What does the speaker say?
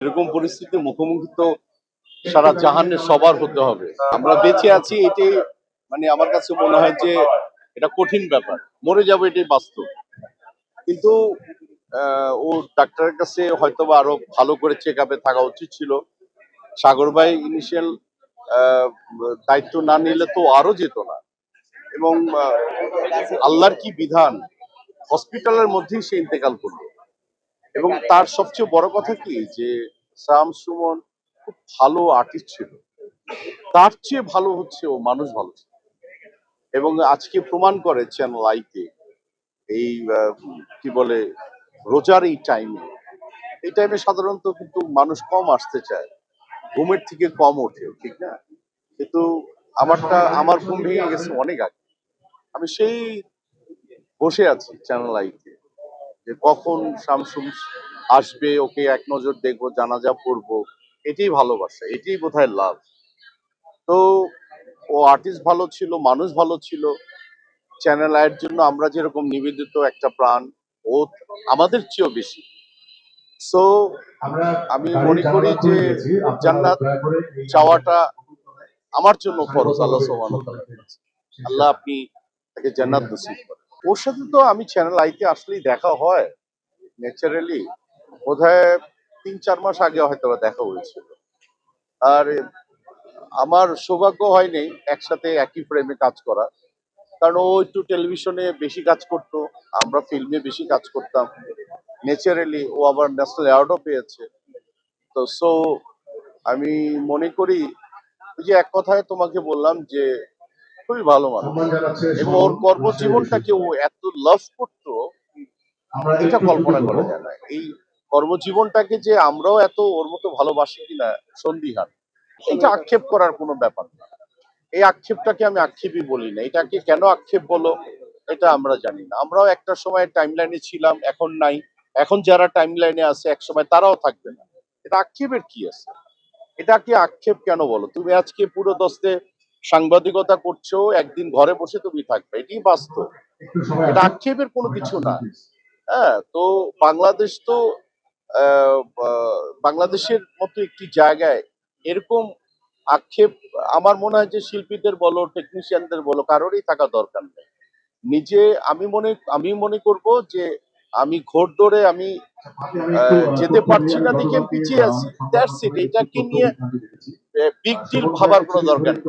এরকম পরিস্থিতির মুখোমুখি তো সারা জাহানের সবার হতে হবে। আমরা বেঁচে আছি এটাই মানে আমার কাছে মনে হয় যে এটা কঠিন ব্যাপার। মরে যাবো এটাই বাস্তব। কিন্তু ও ডাক্তারের কাছে হয়তোবা আরো ভালো করে চেক আপে থাকা উচিত ছিল। সাগর ভাই ইনিশিয়াল দায়িত্ব না নিলে তো আরো যেত না। এবং আল্লাহর কি বিধান, হসপিটালের মধ্যেই সে ইন্তেকাল করলো। এবং তার সবচেয়ে বড় কথা কি যে শাম সুমন খুব ভালো আর্টিস্ট ছিল, তার চেয়ে ভালো হচ্ছে ও মানুষ ভালো ছিল। এবং আজকে প্রমাণ করে চ্যানেল আইতে এই কি বলে রোজার এই টাইমে সাধারণত কিন্তু মানুষ কম আসতে চায়, ঘুমের থেকে কম ওঠে, ঠিক না? কিন্তু আমার ঘুম ভেঙে গেছে অনেক আগে। আমি সেই বসে আছি চ্যানেল আইতে যে কখন শামসুম আসবে, ওকে এক নজর দেখবো, জানাজা পড়বো। এটাই ভালোবাসা, এটাই বোধহয় লাভ। তো ও আর্টিস্ট ভালো ছিল, মানুষ ভালো ছিল। চ্যানেল আয়ের জন্য আমরা যেরকম নিবেদিত একটা প্রাণ, ও আমাদের চেয়েও বেশি। সো আমি মনে করি যে জান্নাত চাওয়াটা আমার জন্য ফরজ আল্লাহ সুবহানাহু ওয়া তাআলার কাছে। আল্লাহ আপনি তাকে জান্নাত নসিব করেন। ওর সাথে তো আমি চ্যানেল আইতে আসলেই দেখা হয় ন্যাচারালি। বোধহয় ৩-৪ মাস আগে হয়তো দেখা হয়েছিল। আর আমার সৌভাগ্য হয়নি একসাথে একই ফ্রেমে কাজ করা, কারণ ও একটু টেলিভিশনে বেশি কাজ করতো, আমরা ফিল্মে বেশি কাজ করতাম। ন্যাচারালি ও আবার ন্যাশনাল অ্যাওয়ার্ডও পেয়েছে। তো সো আমি মনে করি ওই যে এক কথায় তোমাকে বললাম যে খুবই ভালো মানুষ, এবং ওর কর্মজীবনটাকে ও এত লাভ করতো এটা কল্পনা করা যায় না। এই কর্মজীবনটাকে যে আমরাও এত ওর মতো ভালোবাসি কিনা সন্দিহান। এটা আক্ষেপ করার কোনো ব্যাপার না। এই আক্ষেপটাকে আমি আক্ষেপই বলি না। এটাকে কেন আক্ষেপ বলো এটা আমরা জানি না। আমরাও একটা সময় টাইম লাইনে ছিলাম, এখন নাই। এখন যারা টাইম লাইনে আছে এক সময় তারাও থাকবে না। এটা আক্ষেপের কি আছে? এটাকে আক্ষেপ কেন বলো? তুমি আজকে পুরো দস্তে সাংবাদিকতা করছো, একদিন ঘরে বসে তুমি থাকবে, এটাই বাস্তব। এটা আক্ষেপের কোনো কিছু না। হ্যাঁ, তো বাংলাদেশ তো বাংলাদেশের মতো একটি জায়গায় এরকম আক্ষেপ আমার মনে হয় যে শিল্পীদের বলো, টেকনিশিয়ানদের বলো, কারোরই থাকা দরকার নেই। নিজে আমি মনে করব যে আমি ঘোড়দৌড়ে আমি যেতে পারছি না দেখে আমি পিছিয়ে আছি, দ্যাটস ইট। এটাকে নিয়ে বিগ ডিল ভাবার কোনো দরকার নেই।